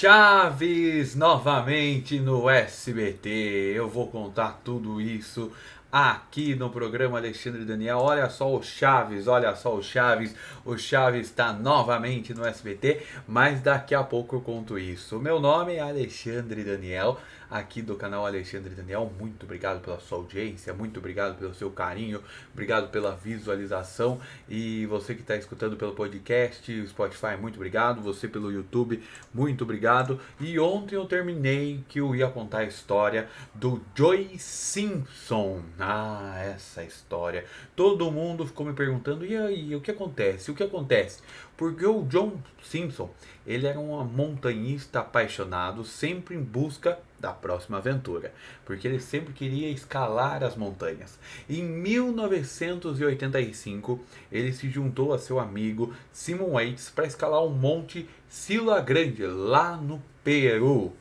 Chaves novamente no SBT. Eu vou contar tudo isso aqui no programa Alexandre e Daniel. Olha só o Chaves, olha só o Chaves. O Chaves está novamente no SBT, mas daqui a pouco eu conto isso. Meu nome é Alexandre Daniel, aqui do canal Alexandre Daniel. Muito obrigado pela sua audiência, muito obrigado pelo seu carinho, obrigado pela visualização. E você que está escutando pelo podcast, Spotify, muito obrigado. Você pelo YouTube, muito obrigado. E ontem eu terminei que eu ia contar a história do Joey Simpson. Ah, essa história. Todo mundo ficou me perguntando, e aí, o que acontece? O que acontece? Porque o John Simpson, ele era um montanhista apaixonado, sempre em busca da próxima aventura, porque ele sempre queria escalar as montanhas. Em 1985, ele se juntou a seu amigo Simon Yates para escalar o Monte Sila Grande, lá no Peru.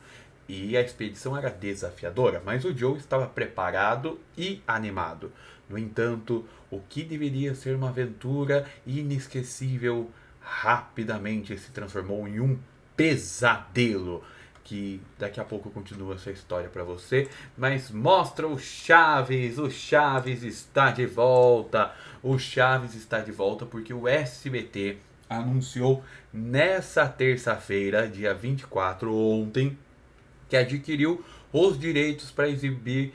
E a expedição era desafiadora, mas o Joe estava preparado e animado. No entanto, o que deveria ser uma aventura inesquecível rapidamente se transformou em um pesadelo. Que daqui a pouco eu continuo essa história para você, mas mostra o Chaves está de volta. O Chaves está de volta porque o SBT anunciou nessa terça-feira, dia 24, ontem, que adquiriu os direitos para exibir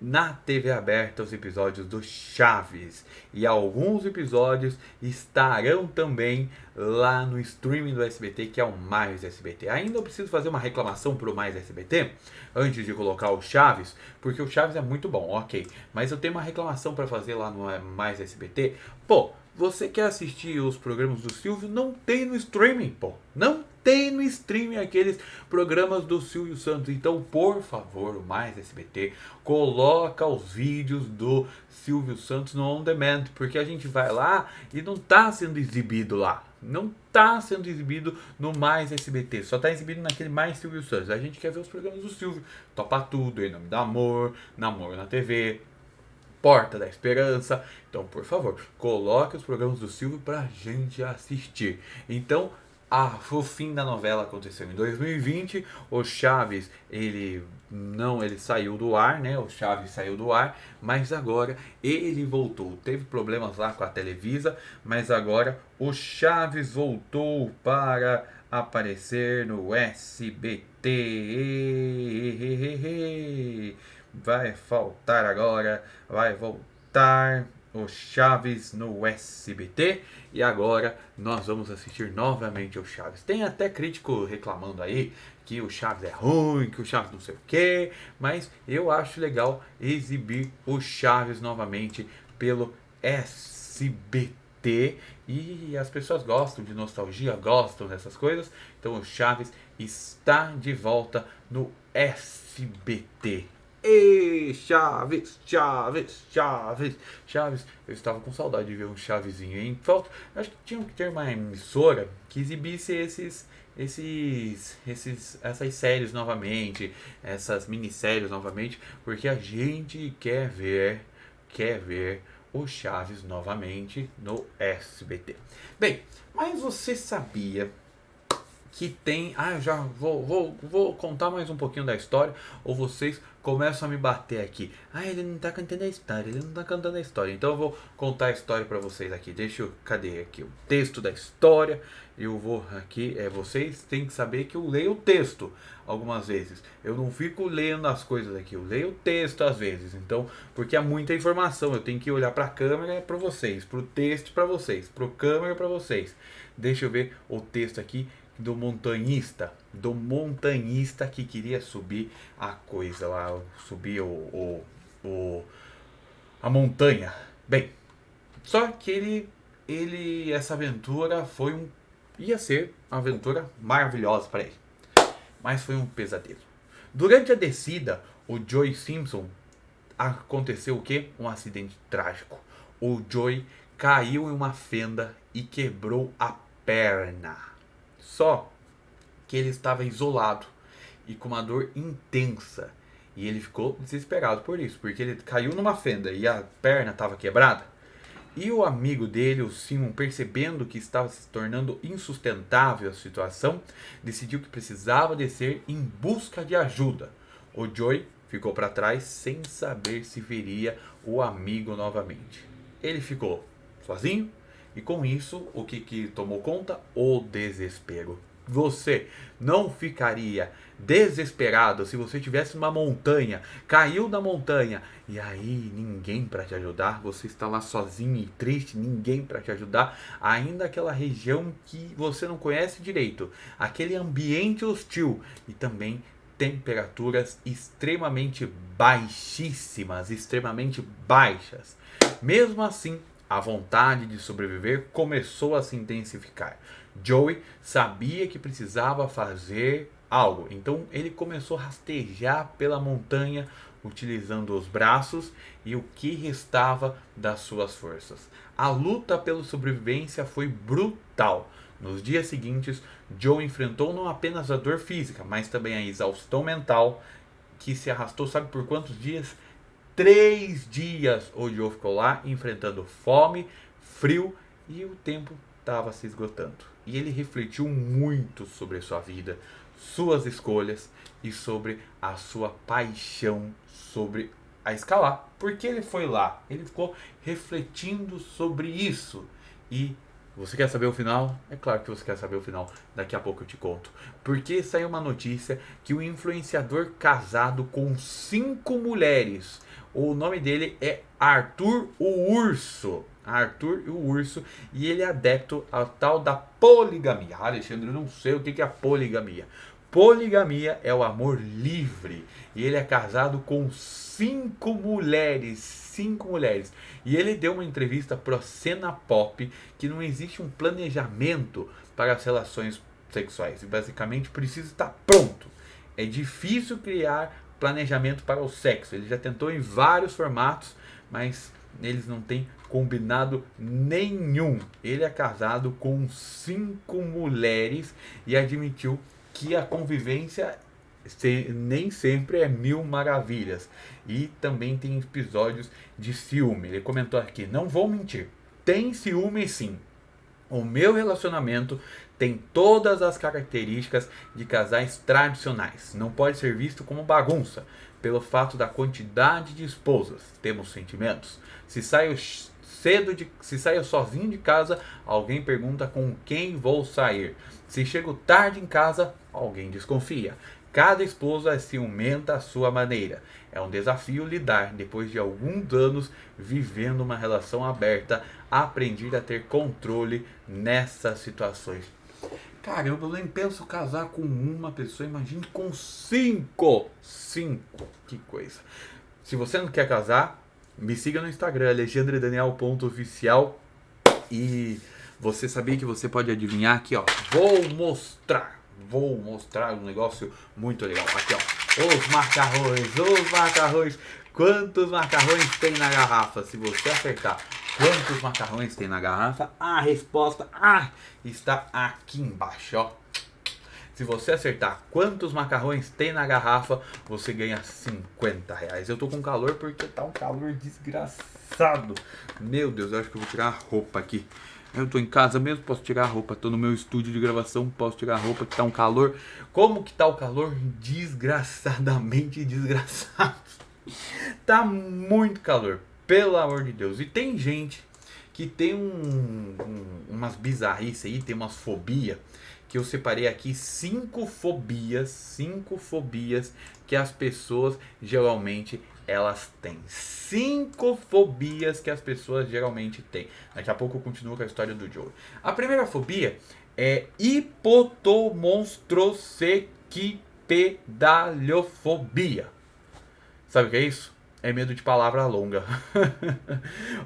na TV aberta os episódios do Chaves. E alguns episódios estarão também lá no streaming do SBT, que é o Mais SBT. Ainda eu preciso fazer uma reclamação pro Mais SBT, antes de colocar o Chaves, porque o Chaves é muito bom, ok. Mas eu tenho uma reclamação para fazer lá no Mais SBT. Pô, você quer assistir os programas do Silvio? Não tem no streaming, pô. Não tem no streaming aqueles programas do Silvio Santos. Então, por favor, o Mais SBT, coloca os vídeos do Silvio Santos no On Demand, porque a gente vai lá e não tá sendo exibido lá. Não tá sendo exibido no Mais SBT, só tá exibido naquele Mais Silvio Santos. A gente quer ver os programas do Silvio. Topa Tudo, Em Nome do Amor, Namoro na TV, Porta da Esperança. Então, por favor, coloque os programas do Silvio pra gente assistir. Então, o fim da novela aconteceu em 2020. O Chaves, ele saiu do ar, né? O Chaves saiu do ar, mas agora ele voltou. Teve problemas lá com a Televisa, mas agora o Chaves voltou para aparecer no SBT. Vai faltar agora, vai voltar o Chaves no SBT. E agora nós vamos assistir novamente o Chaves. Tem até crítico reclamando aí que o Chaves é ruim, que o Chaves não sei o que, mas eu acho legal exibir o Chaves novamente pelo SBT. E as pessoas gostam de nostalgia, gostam dessas coisas. Então o Chaves está de volta no SBT. Ei, Chaves, Chaves, Chaves, Chaves. Eu estava com saudade de ver um Chavezinho, hein? Falta, acho que tinha que ter uma emissora que exibisse essas séries novamente, essas minisséries novamente, porque a gente quer ver o Chaves novamente no SBT. Bem, mas você sabia que tem... Ah, eu já vou contar mais um pouquinho da história, ou vocês começam a me bater aqui. Ah, ele não tá cantando a história, ele não tá cantando a história. Então eu vou contar a história pra vocês aqui. Cadê aqui o texto da história? Eu vou aqui, vocês têm que saber que eu leio o texto algumas vezes. Eu não fico lendo as coisas aqui, eu leio o texto às vezes. Então, porque é muita informação, eu tenho que olhar pra câmera pra vocês, pro texto pra vocês, pro câmera pra vocês. Deixa eu ver o texto aqui do montanhista que queria subir a coisa lá, subir a montanha. Bem, só que essa aventura ia ser uma aventura maravilhosa para ele, mas foi um pesadelo. Durante a descida, o Joey Simpson aconteceu o quê? Um acidente trágico. O Joey caiu em uma fenda e quebrou a perna. Só que ele estava isolado e com uma dor intensa. E ele ficou desesperado por isso, porque ele caiu numa fenda e a perna estava quebrada. E o amigo dele, o Simon, percebendo que estava se tornando insustentável a situação, decidiu que precisava descer em busca de ajuda. O Joey ficou para trás sem saber se veria o amigo novamente. Ele ficou sozinho e com isso, o que tomou conta? O desespero. Você não ficaria desesperado se você estivesse numa montanha, caiu da montanha e aí ninguém para te ajudar, você está lá sozinho e triste, ninguém para te ajudar, ainda aquela região que você não conhece direito, aquele ambiente hostil e também temperaturas extremamente baixíssimas, extremamente baixas. Mesmo assim, a vontade de sobreviver começou a se intensificar. Joey sabia que precisava fazer algo, então ele começou a rastejar pela montanha, utilizando os braços e o que restava das suas forças. A luta pela sobrevivência foi brutal. Nos dias seguintes, Joe enfrentou não apenas a dor física, mas também a exaustão mental, que se arrastou, sabe por quantos dias? 3 dias o Joe ficou lá enfrentando fome, frio e o tempo estava se esgotando. E ele refletiu muito sobre sua vida, suas escolhas e sobre a sua paixão sobre a escalar. Porque ele foi lá, ele ficou refletindo sobre isso. E você quer saber o final? É claro que você quer saber o final. Daqui a pouco eu te conto. Porque saiu uma notícia que o influenciador casado com 5 mulheres, o nome dele é Arthur o Urso. Arthur o Urso. E ele é adepto ao tal da poligamia. Alexandre, eu não sei o que é a poligamia. Poligamia é o amor livre. E ele é casado com 5 mulheres. 5 mulheres. E ele deu uma entrevista para a Cena Pop que não existe um planejamento para as relações sexuais. E basicamente precisa estar pronto. É difícil criar planejamento para o sexo. Ele já tentou em vários formatos, mas eles não têm combinado nenhum. Ele é casado com 5 mulheres e admitiu que a convivência nem sempre é mil maravilhas. E também tem episódios de ciúme. Ele comentou aqui, não vou mentir, tem ciúme sim. O meu relacionamento tem todas as características de casais tradicionais. Não pode ser visto como bagunça, pelo fato da quantidade de esposas. Temos sentimentos. Se saio sozinho de casa, alguém pergunta com quem vou sair. Se chego tarde em casa, alguém desconfia. Cada esposa é ciumenta à sua maneira. É um desafio lidar, depois de alguns anos vivendo uma relação aberta, aprender a ter controle nessas situações. Caramba, eu nem penso casar com uma pessoa, imagine com 5. 5, que coisa. Se você não quer casar, me siga no Instagram, alexandredaniel.oficial. E você sabia que você pode adivinhar aqui, ó. Vou mostrar um negócio muito legal. Aqui, ó. Os macarrões. Quantos macarrões tem na garrafa? Se você acertar quantos macarrões tem na garrafa, a resposta está aqui embaixo, ó. Se você acertar quantos macarrões tem na garrafa, você ganha R$50. Eu tô com calor porque tá um calor desgraçado. Meu Deus, eu acho que eu vou tirar a roupa aqui. Eu tô em casa mesmo, posso tirar a roupa. Tô no meu estúdio de gravação, posso tirar a roupa que tá um calor. Como que tá o calor? Desgraçadamente desgraçado. Tá muito calor, pelo amor de Deus. E tem gente que tem umas bizarrices aí, tem umas fobias. Que eu separei aqui 5 fobias que as pessoas geralmente elas têm. 5 fobias que as pessoas geralmente têm. Daqui a pouco eu continuo com a história do Joe. A primeira fobia é hipotomonstrossequipedaliofobia. Sabe o que é isso? É medo de palavra longa.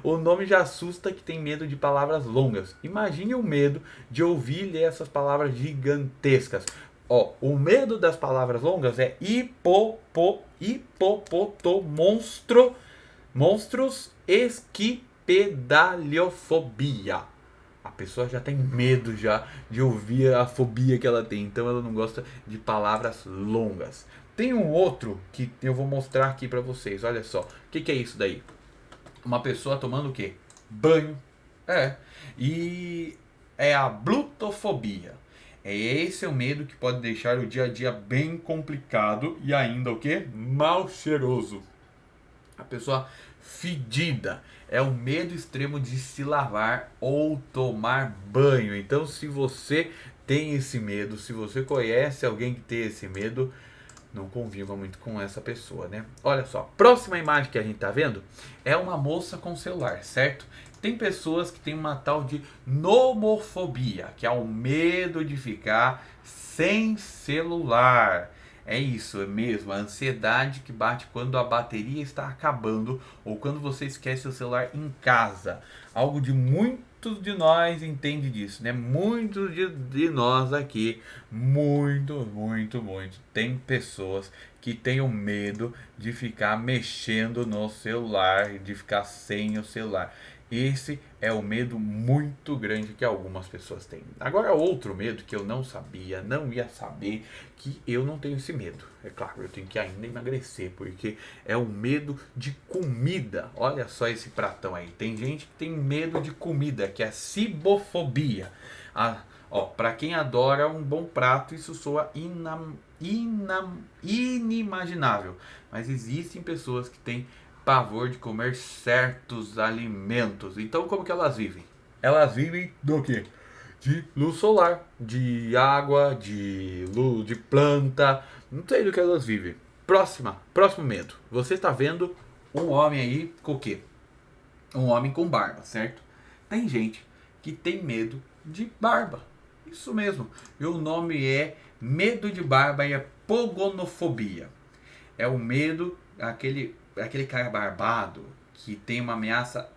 O nome já assusta que tem medo de palavras longas. Imagine o medo de ouvir e ler essas palavras gigantescas. Ó, o medo das palavras longas é monstros esquipedaliofobia. A pessoa já tem medo já de ouvir a fobia que ela tem. Então ela não gosta de palavras longas. Tem um outro que eu vou mostrar aqui pra vocês. Olha só. O que é isso daí? Uma pessoa tomando o quê? banho. É. E é a glutofobia. É esse o medo que pode deixar o dia a dia bem complicado e ainda o que? Mal cheiroso. A pessoa fedida. É o medo extremo de se lavar ou tomar banho. Então, se você tem esse medo, se você conhece alguém que tem esse medo, não conviva muito com essa pessoa, né? Olha só, próxima imagem que a gente tá vendo é uma moça com celular, certo? Tem pessoas que têm uma tal de nomofobia, que é o medo de ficar sem celular. É isso, é mesmo, a ansiedade que bate quando a bateria está acabando ou quando você esquece o celular em casa. Algo de muitos de nós entende disso, né? Muitos de nós aqui, muito, tem pessoas que têm o medo de ficar mexendo no celular, de ficar sem o celular. Esse é o medo muito grande que algumas pessoas têm. Agora, outro medo que eu não sabia, não ia saber, que eu não tenho esse medo. É claro, eu tenho que ainda emagrecer, porque é o medo de comida. Olha só esse pratão aí. Tem gente que tem medo de comida, que é a cibofobia. Ó, para quem adora um bom prato, isso soa inimaginável. Mas existem pessoas que têm pavor de comer certos alimentos. Então, como que elas vivem? Elas vivem do quê? De luz solar, de água, de luz, de planta. Não sei do que elas vivem. Próximo medo. Você está vendo um homem aí com o quê? Um homem com barba, certo? Tem gente que tem medo de barba. Isso mesmo. E o nome é medo de barba e é pogonofobia. É o medo, aquele cara barbado que tem uma ameaça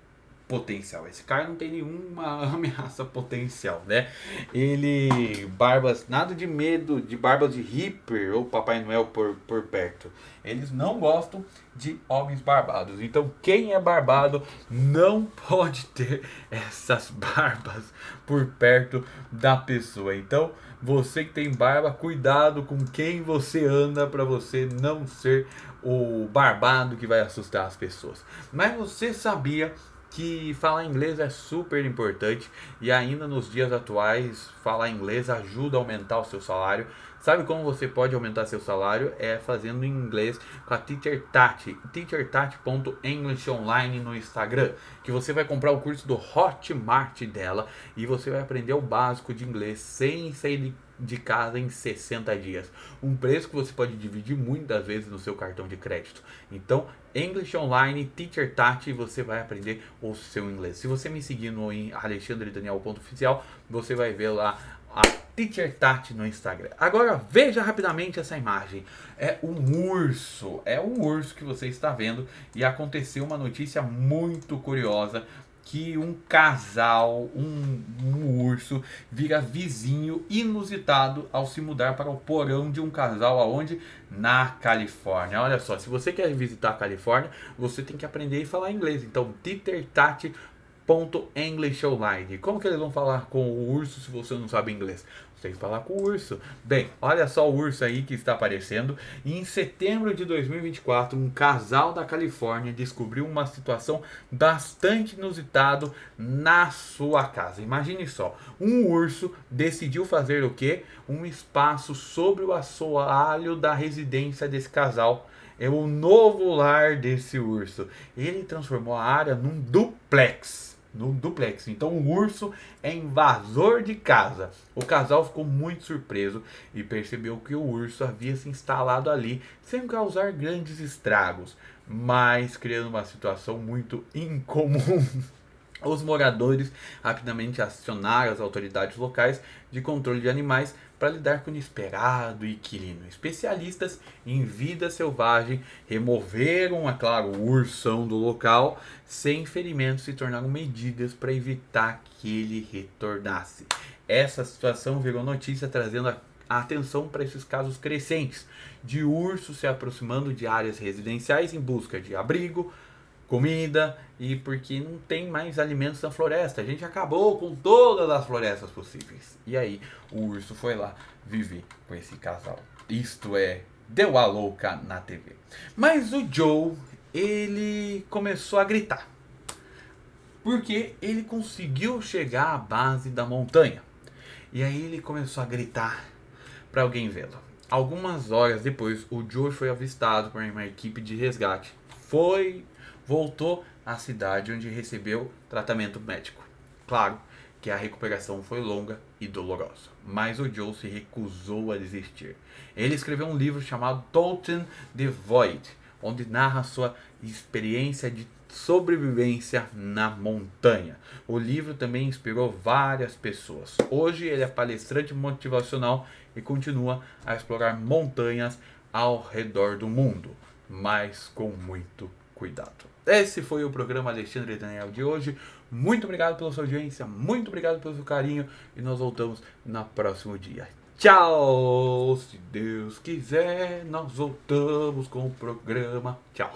potencial. Esse cara não tem nenhuma ameaça potencial, né? Ele, barbas, nada de medo de barbas de Hipper ou Papai Noel por perto. Eles não gostam de homens barbados. Então, quem é barbado não pode ter essas barbas por perto da pessoa. Então, você que tem barba, cuidado com quem você anda para você não ser o barbado que vai assustar as pessoas. Mas você sabia que falar inglês é super importante e ainda nos dias atuais falar inglês ajuda a aumentar o seu salário. Sabe como você pode aumentar seu salário? É fazendo inglês com a Teacher Tati, teachertati.englishonline no Instagram, que você vai comprar o curso do Hotmart dela e você vai aprender o básico de inglês sem sair de casa em 60 dias. Um preço que você pode dividir muitas vezes no seu cartão de crédito. Então, English Online, Teacher Tati, você vai aprender o seu inglês. Se você me seguir no alexandredaniel.oficial, você vai ver lá a Teacher Tati no Instagram. Agora veja rapidamente essa imagem. É um urso que você está vendo e aconteceu uma notícia muito curiosa que um casal, um urso, vira vizinho inusitado ao se mudar para o porão de um casal aonde? Na Califórnia. Olha só, se você quer visitar a Califórnia, você tem que aprender a falar inglês. Então, English Online. Como que eles vão falar com o urso se você não sabe inglês? Você tem que falar com o urso. Bem, olha só o urso aí que está aparecendo. E em setembro de 2024, um casal da Califórnia descobriu uma situação bastante inusitada na sua casa. Imagine só, um urso decidiu fazer o quê? Um espaço sobre o assoalho da residência desse casal. É o novo lar desse urso. Ele transformou a área num duplex. No duplex. Então o urso é invasor de casa. O casal ficou muito surpreso e percebeu que o urso havia se instalado ali sem causar grandes estragos, mas criando uma situação muito incomum. Os moradores rapidamente acionaram as autoridades locais de controle de animais para lidar com o inesperado inquilino. Especialistas em vida selvagem removeram, é claro, o ursão do local sem ferimentos e tornaram medidas para evitar que ele retornasse. Essa situação virou notícia trazendo a atenção para esses casos crescentes de ursos se aproximando de áreas residenciais em busca de abrigo, comida e porque não tem mais alimentos na floresta. A gente acabou com todas as florestas possíveis. E aí o urso foi lá viver com esse casal. Isto é, deu a louca na TV. Mas o Joe, ele começou a gritar. porque ele conseguiu chegar à base da montanha. E aí ele começou a gritar para alguém vê-lo. Algumas horas depois, o Joe foi avistado por uma equipe de resgate. Voltou à cidade onde recebeu tratamento médico. Claro que a recuperação foi longa e dolorosa, mas o Joe se recusou a desistir. Ele escreveu um livro chamado Totem the Void, onde narra sua experiência de sobrevivência na montanha. O livro também inspirou várias pessoas. Hoje ele é palestrante motivacional e continua a explorar montanhas ao redor do mundo, mas com muito cuidado. Esse foi o programa Alexandre Daniel de hoje. Muito obrigado pela sua audiência, muito obrigado pelo seu carinho e nós voltamos no próximo dia. Tchau! Se Deus quiser, nós voltamos com o programa. Tchau!